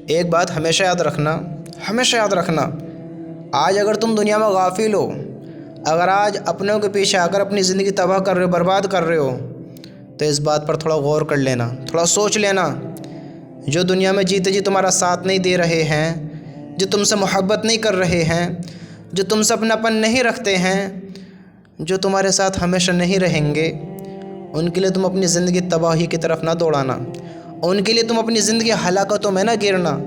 ایک بات ہمیشہ یاد رکھنا، آج اگر تم دنیا میں غافل ہو، اگر آج اپنوں کے پیچھے آ کر اپنی زندگی تباہ کر رہے ہو، برباد کر رہے ہو، تو اس بات پر تھوڑا غور کر لینا، تھوڑا سوچ لینا۔ جو دنیا میں جیتے جی تمہارا ساتھ نہیں دے رہے ہیں، جو تم سے محبت نہیں کر رہے ہیں، جو تم سے اپناپن نہیں رکھتے ہیں، جو تمہارے ساتھ ہمیشہ نہیں رہیں گے، ان کے لیے تم اپنی زندگی تباہی کی طرف نہ دوڑانا، ان کے لیے تم اپنی زندگی ہلاکتوں میں نہ گرنا،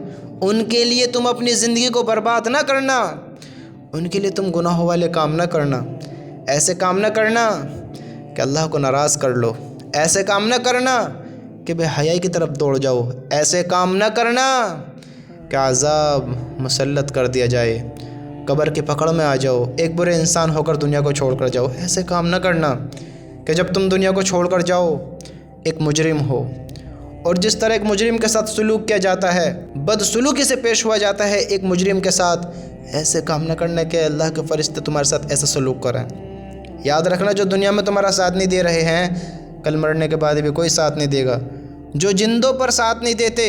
ان کے لیے تم اپنی زندگی کو برباد نہ کرنا، ان کے لیے تم گناہوں والے کام نہ کرنا، ایسے کام نہ کرنا کہ اللہ کو ناراض کر لو، ایسے کام نہ کرنا کہ بے حیائی کی طرف دوڑ جاؤ، ایسے کام نہ کرنا کہ عذاب مسلط کر دیا جائے، قبر کی پکڑ میں آ جاؤ، ایک برے انسان ہو کر دنیا کو چھوڑ کر جاؤ۔ ایسے کام نہ کرنا کہ جب تم دنیا کو چھوڑ کر جاؤ ایک مجرم ہو، اور جس طرح ایک مجرم کے ساتھ سلوک کیا جاتا ہے، بدسلوکی سے پیش ہوا جاتا ہے ایک مجرم کے ساتھ، ایسے کام نہ کرنا کہ اللہ کے فرشتے تمہارے ساتھ ایسا سلوک کریں۔ یاد رکھنا، جو دنیا میں تمہارا ساتھ نہیں دے رہے ہیں، کل مرنے کے بعد بھی کوئی ساتھ نہیں دے گا۔ جو جندوں پر ساتھ نہیں دیتے،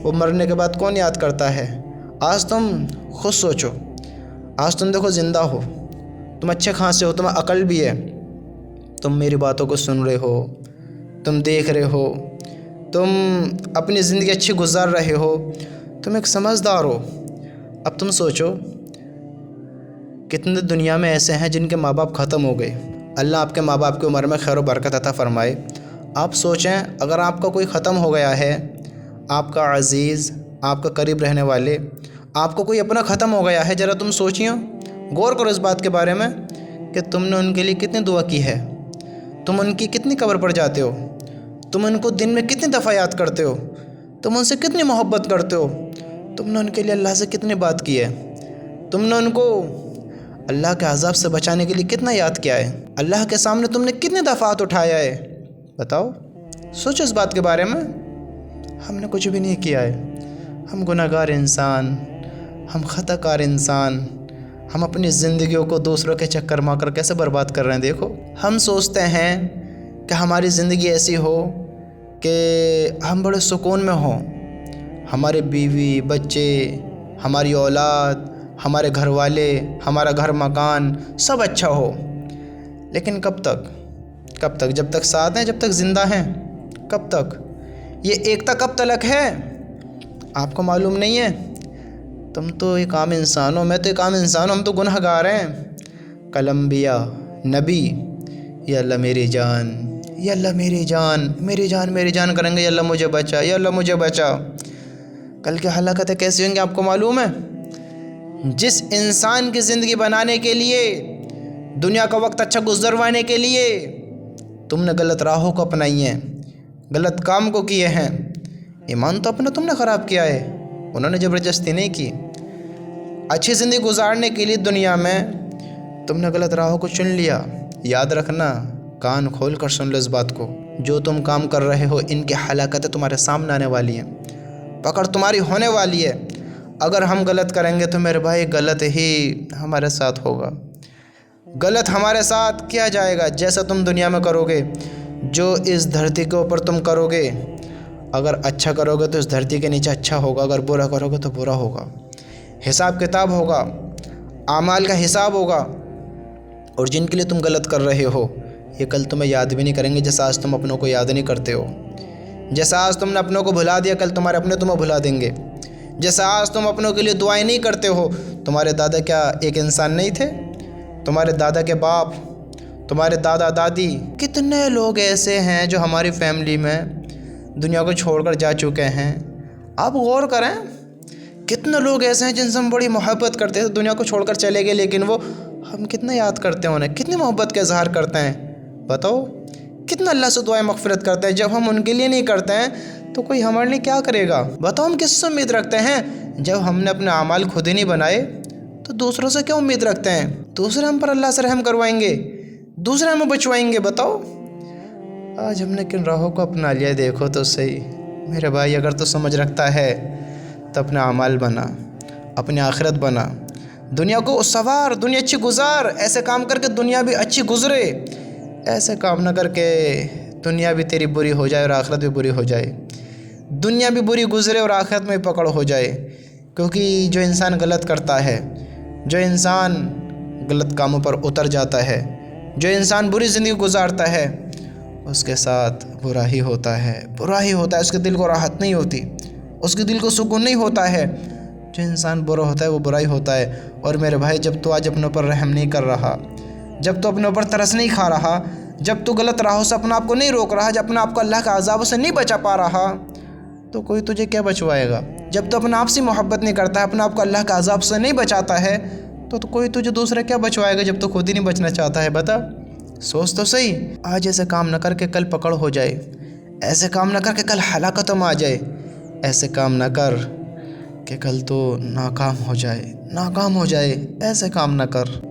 وہ مرنے کے بعد کون یاد کرتا ہے؟ آج تم خود سوچو، آج تم دیکھو زندہ ہو، تم اچھے خاصے ہو، تمہیں عقل بھی ہے، تم میری باتوں کو سن رہے ہو، تم دیکھ رہے ہو، تم اپنی زندگی اچھی گزار رہے ہو، تم ایک سمجھدار ہو۔ اب تم سوچو، کتنے دنیا میں ایسے ہیں جن کے ماں باپ ختم ہو گئے، اللہ آپ کے ماں باپ کی عمر میں خیر و برکت عطا فرمائے۔ آپ سوچیں، اگر آپ کا کوئی ختم ہو گیا ہے، آپ کا عزیز، آپ کا قریب رہنے والے، آپ کو کوئی اپنا ختم ہو گیا ہے، ذرا تم سوچیے، غور کرو اس بات کے بارے میں کہ تم نے ان کے لیے کتنی دعا کی ہے، تم ان کی کتنی قبر پر جاتے ہو، تم ان کو دن میں کتنی دفعہ یاد کرتے ہو، تم ان سے کتنی محبت کرتے ہو، تم نے ان کے لیے اللہ سے کتنی بات کی ہے، تم نے ان کو اللہ کے عذاب سے بچانے کے لیے کتنا یاد کیا ہے، اللہ کے سامنے تم نے کتنے دفعات اٹھایا ہے، بتاؤ، سوچو اس بات کے بارے میں۔ ہم نے کچھ بھی نہیں کیا ہے، ہم گناہ گار انسان، ہم خطا کار انسان، ہم اپنی زندگیوں کو دوسروں کے چکر مار کر کیسے برباد کر رہے ہیں۔ دیکھو، ہم سوچتے ہیں کہ ہماری زندگی ایسی ہو کہ ہم بڑے سکون میں ہوں، ہمارے بیوی بچے، ہماری اولاد، ہمارے گھر والے، ہمارا گھر مکان سب اچھا ہو، لیکن کب تک؟ جب تک ساتھ ہیں، جب تک زندہ ہیں، کب تک؟ یہ ایکتا کب تلک ہے؟ آپ کو معلوم نہیں ہے؟ تم تو ایک عام انسان ہو، میں تو ایک عام انسان ہوں، ہم تو گناہ گار ہیں۔ کل انبیاء، نبی، یا اللہ میری جان، یا اللہ میری جان، میری جان میری جان کریں گے، یا اللہ مجھے بچا، یا اللہ مجھے بچا۔ کل کی ہلاکتیں کیسی ہوں گی آپ کو معلوم ہے؟ جس انسان کی زندگی بنانے کے لیے، دنیا کا وقت اچھا گزروانے کے لیے تم نے غلط راہوں کو اپنائی ہیں، غلط کام کو کیے ہیں، ایمان تو اپنا تم نے خراب کیا ہے، انہوں نے زبردستی نہیں کی۔ اچھی زندگی گزارنے کے لیے دنیا میں تم نے غلط راہوں کو چن لیا۔ یاد رکھنا، کان کھول کر سن لو اس بات کو، جو تم کام کر رہے ہو ان کی ہلاکتیں تمہارے سامنے آنے والی ہیں، پکڑ تمہاری ہونے والی ہے۔ اگر ہم غلط کریں گے تو میرے بھائی غلط ہی ہمارے ساتھ ہوگا، غلط ہمارے ساتھ کیا جائے گا۔ جیسا تم دنیا میں کرو گے، جو اس دھرتی کے اوپر تم کرو گے، اگر اچھا کرو گے تو اس دھرتی کے نیچے اچھا ہوگا، اگر برا کرو گے تو برا ہوگا۔ حساب کتاب ہوگا، اعمال کا حساب ہوگا، اور جن کے لیے تم غلط کر رہے ہو یہ کل تمہیں یاد بھی نہیں کریں گے، جیسا آج تم اپنوں کو یاد نہیں کرتے ہو۔ جیسا آج تم نے اپنوں کو بھلا دیا، کل تمہارے اپنے تمہیں بھلا دیں گے۔ جیسا آج تم اپنوں کے لیے دعائیں نہیں کرتے ہو، تمہارے دادا کیا ایک انسان نہیں تھے؟ تمہارے دادا کے باپ، تمہارے دادا دادی، کتنے لوگ ایسے ہیں جو ہماری فیملی میں دنیا کو چھوڑ کر جا چکے ہیں۔ آپ غور کریں، کتنے لوگ ایسے ہیں جن سے ہم بڑی محبت کرتے ہیں، دنیا کو چھوڑ کر چلے گئے، لیکن وہ ہم کتنا یاد کرتے ہیں انہیں، کتنی محبت کا اظہار کرتے ہیں، بتاؤ، کتنا اللہ سے دعائیں مغفرت کرتے ہیں۔ جب ہم ان کے لیے نہیں کرتے ہیں تو کوئی ہمارے لیے کیا کرے گا؟ بتاؤ، ہم کس سے امید رکھتے ہیں؟ جب ہم نے اپنے اعمال خود ہی نہیں بنائے تو دوسروں سے کیوں امید رکھتے ہیں؟ دوسرے ہم پر اللہ سے رحم کروائیں گے، دوسرے ہمیں بچوائیں گے، بتاؤ۔ آج ہم نے کن راہوں کو اپنا لیا، دیکھو تو صحیح میرے بھائی۔ اگر تو سمجھ رکھتا ہے تو اپنا اعمال بنا، اپنی آخرت بنا، دنیا کو سنوار، دنیا اچھی گزار، ایسے کام کر کے دنیا بھی اچھی گزرے، ایسے کام نہ کر کے دنیا بھی تیری بری ہو جائے اور آخرت بھی بری ہو جائے۔ دنیا بھی بری گزرے اور آخرت میں پکڑ ہو جائے، کیونکہ جو انسان غلط کرتا ہے، جو انسان غلط کاموں پر اتر جاتا ہے، جو انسان بری زندگی گزارتا ہے، اس کے ساتھ برا ہی ہوتا ہے، برا ہی ہوتا ہے۔ اس کے دل کو راحت نہیں ہوتی، اس کے دل کو سکون نہیں ہوتا ہے۔ جو انسان برا ہوتا ہے وہ برا ہی ہوتا ہے۔ اور میرے بھائی، جب تو آج اپنے اوپر رحم نہیں کر رہا، جب تو اپنے اوپر ترس نہیں کھا رہا، جب تو غلط راہوں سے اپنے آپ کو نہیں روک رہا، جب اپنے آپ کو اللہ کے عذابوں سے نہیں بچا پا رہا، تو کوئی تجھے کیا بچوائے گا؟ جب تو اپنے آپ سے محبت نہیں کرتا ہے، اپنے آپ کو اللہ کے عذاب سے نہیں بچاتا ہے، تو کوئی تجھے دوسرا کیا بچوائے گا جب تو خود ہی نہیں بچنا چاہتا ہے؟ بتا، سوچ تو صحیح۔ آج ایسے کام نہ کر کے کل پکڑ ہو جائے، ایسے کام نہ کر کے کل ہلاکت میں آ جائے، ایسے کام نہ کر کہ کل تو ناکام ہو جائے، ناکام ہو جائے، ایسے کام نہ کر۔